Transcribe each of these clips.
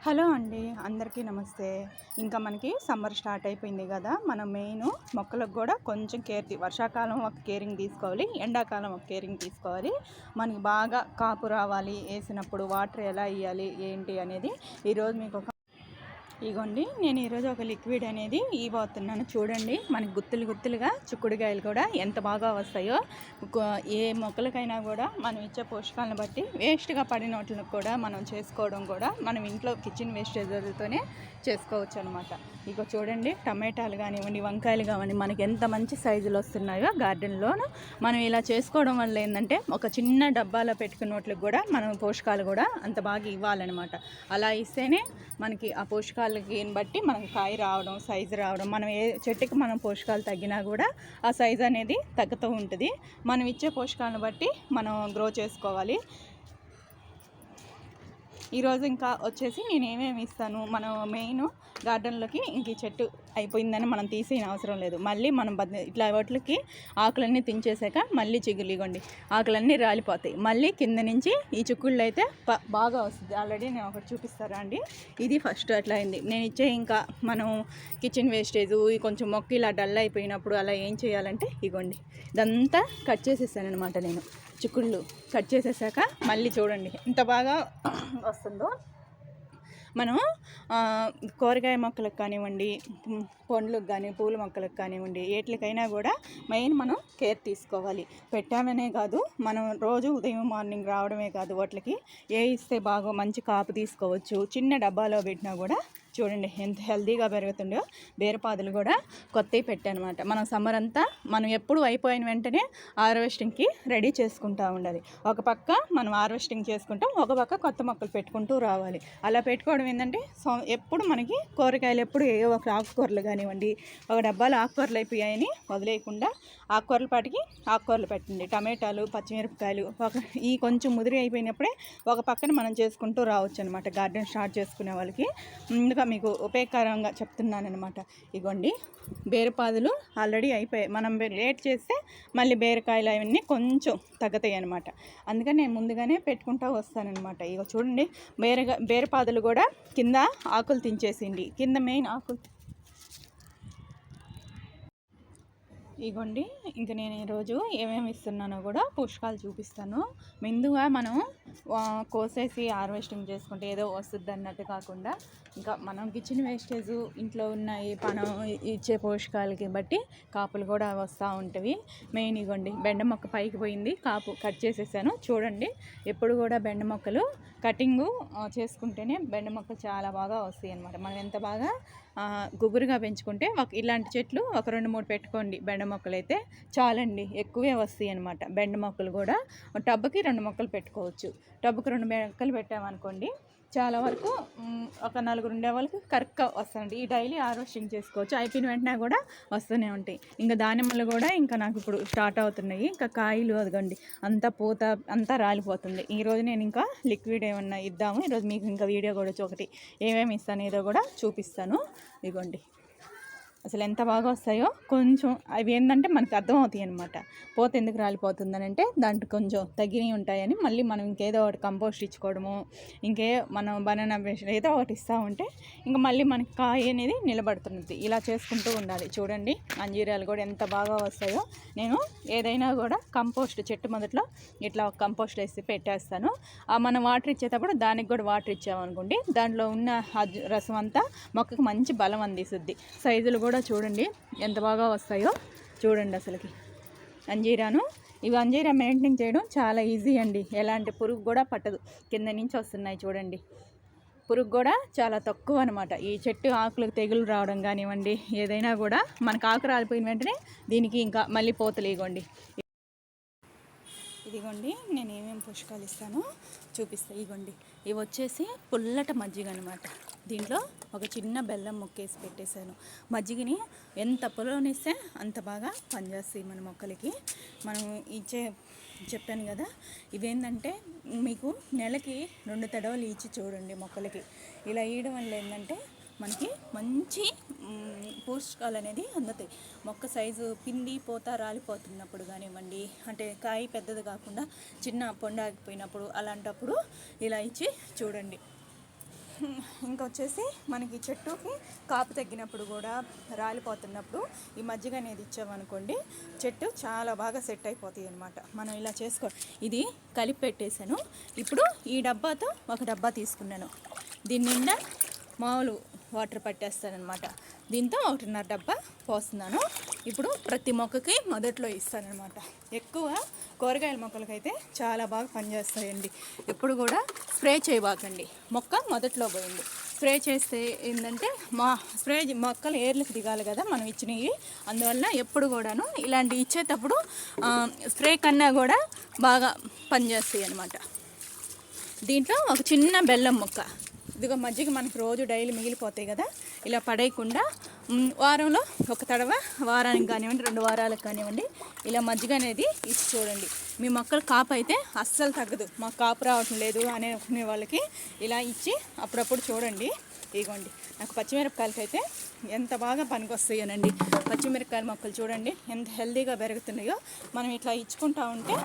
Hello అండి, అందరికీ నమస్తే. ఇంకా మనకి సమ్మర్ స్టార్ట్ అయిపోయింది కదా. మనం మెయిన్ మొక్కలకు కూడా కొంచెం వర్షాకాలం ఒక కేరింగ్ తీసుకోవాలి, ఎండాకాలం ఒక కేరింగ్ తీసుకోవాలి. మనకి బాగా కాపు రావాలి, వేసినప్పుడు వాటర్ ఎలా ఇవ్వాలి ఏంటి అనేది ఈరోజు మీకు ఇగోండి. నేను ఈరోజు ఒక లిక్విడ్ అనేది ఇవ్వబోతున్నాను. చూడండి, మనకి గుత్తులుగా చిక్కుడుకాయలు కూడా ఎంత బాగా వస్తాయో. ఏ మొక్కలకైనా కూడా మనం ఇచ్చే పోషకాలను బట్టి వేస్ట్గా పడిన వాటిని కూడా మనం చేసుకోవడం కూడా మనం ఇంట్లో కిచెన్ వేస్టేజ్తోనే చేసుకోవచ్చు అనమాట. ఇక చూడండి, టమాటాలు కానివ్వండి, వంకాయలు కానివ్వండి, మనకి ఎంత మంచి సైజులు వస్తున్నాయో గార్డెన్లోను. మనం ఇలా చేసుకోవడం వల్ల ఏంటంటే ఒక చిన్న డబ్బాలో పెట్టుకున్న వాటికి కూడా మనం పోషకాలు కూడా అంత బాగా ఇవ్వాలన్నమాట. అలా ఇస్తేనే మనకి ఆ పోషకాలకి బట్టి మనకి కాయ రావడం, సైజు రావడం. మనం ఏ చెట్టుకి మనం పోషకాలు తగ్గినా కూడా ఆ సైజు అనేది తగ్గుతూ ఉంటుంది. మనం ఇచ్చే పోషకాలను బట్టి మనం గ్రో చేసుకోవాలి. ఈరోజు ఇంకా వచ్చేసి నేను ఏమేమి ఇస్తాను, మనం మెయిన్ గార్డెన్లోకి ఇంక ఈ చెట్టు అయిపోయిందని మనం తీసేయని అవసరం లేదు. మళ్ళీ మనం ఇట్లా వాటికి ఆకులన్నీ తించేసాక మళ్ళీ చిగుళ్ళు ఇవ్వండి, ఆకులన్నీ రాలిపోతాయి. మళ్ళీ కింద నుంచి ఈ చిక్కుళ్ళు అయితే బాగా వస్తుంది. ఆల్రెడీ నేను ఒకటి చూపిస్తారా అండి. ఇది ఫస్ట్ అట్లా అయింది. నేను ఇచ్చే ఇంకా మనం కిచెన్ వేస్టేజ్ కొంచెం మొక్క ఇలా డల్ అయిపోయినప్పుడు అలా ఏం చేయాలంటే ఇగోండి, ఇదంతా కట్ చేసేసాను అనమాట. నేను చిక్కుళ్ళు కట్ చేసేసాక మళ్ళీ చూడండి ఎంత బాగా వస్తుందో. మనం కూరగాయ మొక్కలకు కానివ్వండి, పండ్లకు కానీ, పూల మొక్కలకు కానివ్వండి, ఏట్లకైనా కూడా మెయిన్ మనం కేర్ తీసుకోవాలి. పెట్టామనే కాదు, మనం రోజు ఉదయం మార్నింగ్ రావడమే కాదు, వాటికి ఏ ఇస్తే బాగా మంచి కాపు తీసుకోవచ్చు. చిన్న డబ్బాలో పెట్టినా కూడా చూడండి ఎంత హెల్తీగా పెరుగుతుండో. బీరపాదులు కూడా కొత్తవి పెట్టానమాట. మనం సమ్మర్ అంతా మనం ఎప్పుడు అయిపోయిన వెంటనే హార్వెస్టింగ్కి రెడీ చేసుకుంటూ ఉండాలి. ఒక పక్క మనం హార్వెస్టింగ్ చేసుకుంటాం, ఒక పక్క కొత్త మొక్కలు పెట్టుకుంటూ రావాలి. అలా పెట్టుకోవడం ఏంటంటే ఎప్పుడు మనకి కూరగాయలు ఎప్పుడు ఏ ఒక ఆకుకూరలు కానివ్వండి, ఒక డబ్బాలు ఆకుకూరలు అయిపోయాయని వదిలేయకుండా ఆకుకూరల పాటికి ఆకుకూరలు పెట్టండి. టమాటాలు, పచ్చిమిరపకాయలు ఈ కొంచెం ముదిరి అయిపోయినప్పుడే ఒక పక్కన మనం చేసుకుంటూ రావచ్చు అనమాట. గార్డెన్ స్టార్ట్ చేసుకునే వాళ్ళకి మీకు ఉపయోగకరంగా చెప్తున్నాను అనమాట. ఇగోండి, బీరపాదులు ఆల్రెడీ అయిపోయాయి. మనం లేట్ చేస్తే మళ్ళీ బీరకాయలు అవన్నీ కొంచెం తగ్గుతాయి అనమాట. అందుకని నేను ముందుగానే పెట్టుకుంటూ వస్తానన్నమాట. ఇక చూడండి, బీరపాదులు కూడా కింద ఆకులు తించేసింది. కింద మెయిన్ ఆకులు ఇగోండి. ఇంక నేను ఈరోజు ఏమేమి ఇస్తున్నానో కూడా పోషకాలు చూపిస్తాను. ముందుగా మనం కోసేసి హార్వెస్టింగ్ చేసుకుంటే ఏదో వస్తుంది అన్నట్టు కాకుండా, ఇంకా మనం కిచెన్ వేస్టేజ్ ఇంట్లో ఉన్నాయి మనం ఇచ్చే పోషకాలకి బట్టి కాపులు కూడా వస్తూ ఉంటాయి. మెయిన్ ఇగోండి, బెండ మొక్క పైకి పోయింది, కాపు కట్ చేసేసాను. చూడండి, ఎప్పుడు కూడా బెండ మొక్కలు కటింగు చేసుకుంటేనే బెండ మొక్కలు చాలా బాగా వస్తాయి అన్నమాట. మనం ఎంత బాగా గుబురుగా పెంచుకుంటే ఇలాంటి చెట్లు ఒక 2-3 పెట్టుకోండి. బెండ మొక్కలు అయితే చాలండి, ఎక్కువే వస్తాయి అనమాట. బెండ మొక్కలు కూడా టబ్కి 2 మొక్కలు పెట్టుకోవచ్చు. టబ్కి 2 మొక్కలు పెట్టామనుకోండి, చాలా వరకు ఒక 4 ఉండే వాళ్ళకి కరెక్ట్గా వస్తుంది. ఈ డైలీ హార్వెస్టింగ్ చేసుకోవచ్చు. అయిపోయిన వెంటనే కూడా వస్తూనే ఉంటాయి. ఇంకా దానిమ్మలు కూడా ఇంకా నాకు ఇప్పుడు స్టార్ట్ అవుతున్నాయి. ఇంకా కాయలు అదిగండి అంతా పూత అంతా రాలిపోతుంది. ఈరోజు నేను ఇంకా లిక్విడ్ ఏమన్నా ఇద్దాము. ఈరోజు మీకు ఇంకా వీడియో కూడా ఒకటి ఏమేమి ఇస్తాను ఏదో కూడా చూపిస్తాను. ఇదిగోండి, అసలు ఎంత బాగా వస్తాయో. కొంచెం అవి ఏంటంటే మనకు అర్థమవుతాయి అనమాట. పోత ఎందుకు రాలిపోతుందని అంటే దాంట్లో కొంచెం తగ్గినవి ఉంటాయని మళ్ళీ మనం ఇంకేదో ఒకటి కంపోస్ట్ ఇచ్చుకోవడము, మనం బనానా వేస్ట్ ఏదో ఒకటి ఇస్తూ ఉంటే ఇంకా మళ్ళీ మనకి కాయ అనేది నిలబడుతుంది. ఇలా చేసుకుంటూ ఉండాలి. చూడండి, అంజీరాలు కూడా ఎంత బాగా వస్తాయో. నేను ఏదైనా కూడా కంపోస్ట్ చెట్టు మొదట్లో ఇట్లా ఒక కంపోస్ట్ వేసి పెట్టేస్తాను. మనం వాటర్ ఇచ్చేటప్పుడు దానికి కూడా వాటర్ ఇచ్చామనుకోండి, దాంట్లో ఉన్న రసం అంతా మొక్కకు మంచి బలం అందిస్తుంది. సైజులు కూడా చూడండి ఎంత బాగా వస్తాయో. చూడండి అసలుకి ఇవి అంజీరా మెయింటైన్ చేయడం చాలా ఈజీ అండి. ఎలాంటి పురుగు కూడా పట్టదు. కింద నుంచి వస్తున్నాయి చూడండి, పురుగు కూడా చాలా తక్కువ అనమాట. ఈ చెట్టు ఆకులకు తెగులు రావడం కానివ్వండి, ఏదైనా కూడా మనకు ఆకు రాలిపోయిన వెంటనే దీనికి ఇంకా మళ్ళీ పోతలు ఇదిగోండి, నేను ఏమేమి పోషకాలు ఇస్తానో చూపిస్తాను. ఇదిగోండి, ఇవి వచ్చేసి పుల్లట మజ్జిగ అనమాట. దీంట్లో ఒక చిన్న బెల్లం ముక్కేసి పెట్టేశాను. మజ్జిగని ఎంత పులవనిస్తే అంత బాగా పనిచేస్తాయి మన మొక్కలకి. మనం చెప్పాను కదా, ఇవేంటంటే మీకు నెలకి 2 తడవలు ఇచ్చి చూడండి మొక్కలకి. ఇలా వేయడం వల్ల ఏంటంటే మనకి మంచి పోషకాలు అనేది అందుతాయి. మొక్క సైజు పిండి పోత రాలిపోతున్నప్పుడు కానివ్వండి, అంటే కాయ పెద్దది కాకుండా చిన్న పొండాగిపోయినప్పుడు అలాంటప్పుడు ఇలా ఇచ్చి చూడండి. ఇంకొచ్చేసి మనకి చెట్టుకి కాపు తగ్గినప్పుడు కూడా రాలిపోతున్నప్పుడు ఈ మజ్జిగ అనేది ఇచ్చామనుకోండి చెట్టు చాలా బాగా సెట్ అయిపోతాయి అనమాట. మనం ఇలా ఇది కలిపి పెట్టేశాను. ఇప్పుడు ఈ డబ్బాతో ఒక డబ్బా తీసుకున్నాను. దీని నిండా మామూలు వాటర్ పట్టేస్తానమాట. దీంతో 1.5 డబ్బా పోస్తున్నాను. ఇప్పుడు ప్రతి మొక్కకి మొదట్లో ఇస్తానమాట. ఎక్కువ కూరగాయల మొక్కలకైతే చాలా బాగా పనిచేస్తాయండి. ఎప్పుడు కూడా స్ప్రే చేయబాకండి. మొక్క మొదట్లో పోయింది స్ప్రే చేస్తే ఏంటంటే మొక్కలు ఏర్లకు దిగాలి కదా మనం ఇచ్చినవి. అందువల్ల ఎప్పుడు కూడాను ఇలాంటి ఇచ్చేటప్పుడు స్ప్రే కన్నా కూడా బాగా పనిచేస్తాయి అన్నమాట. దీంట్లో ఒక చిన్న బెల్లం మొక్క, ఇదిగో మజ్జిగ మనకు రోజు డైలీ మిగిలిపోతాయి కదా, ఇలా పడేయకుండా వారంలో ఒక తడవ, వారానికి కానివ్వండి 2 వారాలకు కానివ్వండి ఇలా మజ్జిగ అనేది ఇచ్చి చూడండి. మీ మొక్కలు కాపు అయితే అస్సలు తగ్గదు. మాకు కాపు రావటం లేదు అనే వాళ్ళకి ఇలా ఇచ్చి అప్పుడప్పుడు చూడండి. ఇదిగోండి నాకు పచ్చిమిరపకాయలకైతే ఎంత బాగా పనికొస్తాయోనండి. పచ్చిమిరపకాయల మొక్కలు చూడండి ఎంత హెల్తీగా పెరుగుతున్నాయో. మనం ఇట్లా ఇచ్చుకుంటా ఉంటే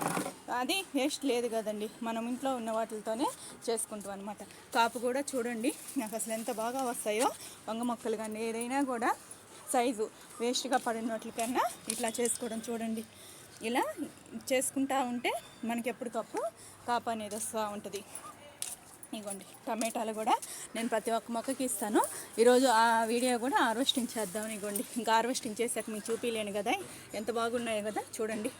అది వేస్ట్ లేదు కదండి. మనం ఇంట్లో ఉన్న వాటితోనే చేసుకుంటాం అనమాట. కాపు కూడా చూడండి నాకు అసలు ఎంత బాగా వస్తాయో. వంగ మొక్కలు కానీ ఏదైనా కూడా సైజు వేస్ట్గా పడిన వాటికన్నా ఇట్లా చేసుకోవడం చూడండి. ఇలా చేసుకుంటా ఉంటే మనకి ఎప్పటికప్పుడు కాపు అనేది వస్తూ ఉంటుంది. ఇగోండి టమాటాలు కూడా నేను ప్రతి ఒక్క మొక్కకి ఇస్తాను. ఈరోజు ఆ వీడియో కూడా హార్వెస్టింగ్ చేద్దాం. ఇగోండి ఇంకా హార్వెస్టింగ్ చేసాక మీకు చూపించలేను కదా ఎంత బాగున్నాయో కదా చూడండి.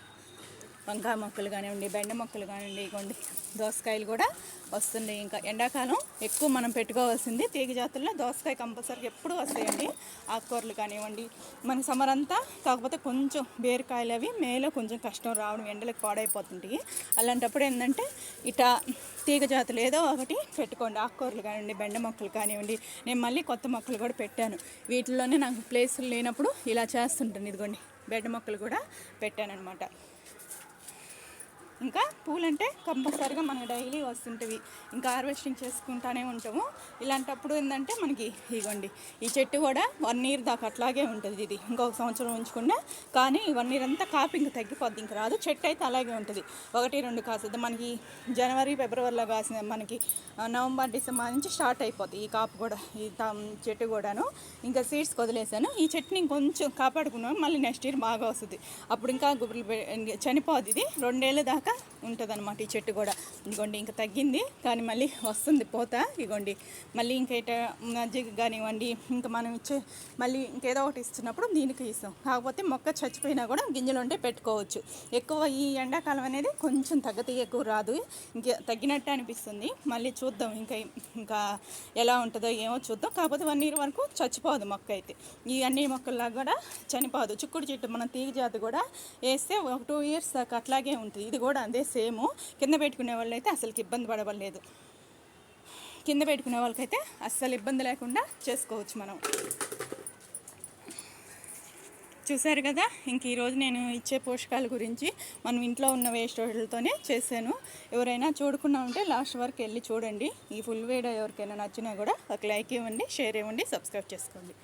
వంకాయ మొక్కలు కానివ్వండి, బెండ మొక్కలు కానివ్వండి, ఇగోండి దోసకాయలు కూడా వస్తున్నాయి. ఇంకా ఎండాకాలం ఎక్కువ మనం పెట్టుకోవాల్సింది తీగ జాతుల్లో దోసకాయ కంపల్సరీగా ఎప్పుడు వస్తాయండి. ఆకుకూరలు కానివ్వండి మన సమ్మర్ అంతా. కాకపోతే కొంచెం బీరకాయలు అవి మేలో కొంచెం కష్టం రావడం, ఎండలకు పాడైపోతుంటాయి. అలాంటప్పుడు ఏంటంటే ఇట్లా తీగ జాతులు ఏదో ఒకటి పెట్టుకోండి. ఆకుకూరలు కానివ్వండి, బెండ మొక్కలు కానివ్వండి. నేను మళ్ళీ కొత్త మొక్కలు కూడా పెట్టాను. వీటిలోనే నాకు ప్లేసులు లేనప్పుడు ఇలా చేస్తుంటాను. ఇదిగోండి బెండ మొక్కలు కూడా పెట్టానమాట. ఇంకా పూలంటే కంపల్సరీగా మనకు డైలీ వస్తుంటవి. ఇంకా హార్వెస్టింగ్ చేసుకుంటూనే ఉంటాము. ఇలాంటప్పుడు ఏంటంటే మనకి ఇగోండి ఈ చెట్టు కూడా 1 ఇయర్ దాకా అట్లాగే ఉంటుంది. ఇది ఇంకొక సంవత్సరం ఉంచుకున్నా కానీ 1 ఇయర్ అంతా కాపు ఇంకా తగ్గిపోద్ది, ఇంకా రాదు. చెట్టు అయితే అలాగే ఉంటుంది. 1-2 కాస్తుంది. మనకి జనవరి ఫిబ్రవరిలో కాసిన మనకి నవంబర్ డిసెంబర్ నుంచి స్టార్ట్ అయిపోతుంది ఈ కాపు కూడా. ఈ చెట్టు కూడాను ఇంకా సీడ్స్ వదిలేసాను. ఈ చెట్టుని ఇంకొంచెం కాపాడుకున్నాము. మళ్ళీ నెక్స్ట్ ఇయర్ బాగా వస్తుంది. అప్పుడు ఇంకా గుబురులు చనిపోద్ది. ఇది 2 ఏళ్ళ దాకా ఉంటుంది అనమాట ఈ చెట్టు కూడా. ఇదిగోండి ఇంకా తగ్గింది కానీ మళ్ళీ వస్తుంది పోతా. ఇదిగోండి మళ్ళీ ఇంకా మజ్జిగ కానివ్వండి ఇంకా మనం ఇచ్చే మళ్ళీ ఇంకేదో ఒకటి ఇస్తున్నప్పుడు దీనికి ఇస్తాం. కాకపోతే మొక్క చచ్చిపోయినా కూడా గింజలు ఉంటే పెట్టుకోవచ్చు. ఎక్కువ ఈ ఎండాకాలం అనేది కొంచెం తగ్గితే ఎక్కువ రాదు, ఇంకా తగ్గినట్టే అనిపిస్తుంది. మళ్ళీ చూద్దాం ఇంకా ఎలా ఉంటుందో ఏమో చూద్దాం. కాకపోతే 1 ఇయర్ వరకు చచ్చిపోదు మొక్క అయితే. ఈ అన్ని మొక్కల్లా కూడా చనిపోదు. చిక్కుడు చెట్టు మన తీగ జాతి కూడా వేస్తే ఒక 2 ఇయర్స్ దాకా అట్లాగే ఉంటుంది. ఇది కూడా అదే సేమ్. కింద పెట్టుకునే వాళ్ళు అయితే అసలుకి ఇబ్బంది పడవలేదు. కింద పెట్టుకునే వాళ్ళకైతే అస్సలు ఇబ్బంది లేకుండా చేసుకోవచ్చు మనం. చూసారు కదా ఇంక ఈరోజు నేను ఇచ్చే పోషకాల గురించి మనం ఇంట్లో ఉన్న వేస్ట్ వాటితోనే చేశాను. ఎవరైనా చూడకుండా ఉంటే లాస్ట్ వరకు వెళ్ళి చూడండి. ఈ ఫుల్ వీడియో ఎవరికైనా నచ్చినా కూడా ఒక లైక్ ఇవ్వండి, షేర్ ఇవ్వండి, సబ్స్క్రైబ్ చేసుకోండి.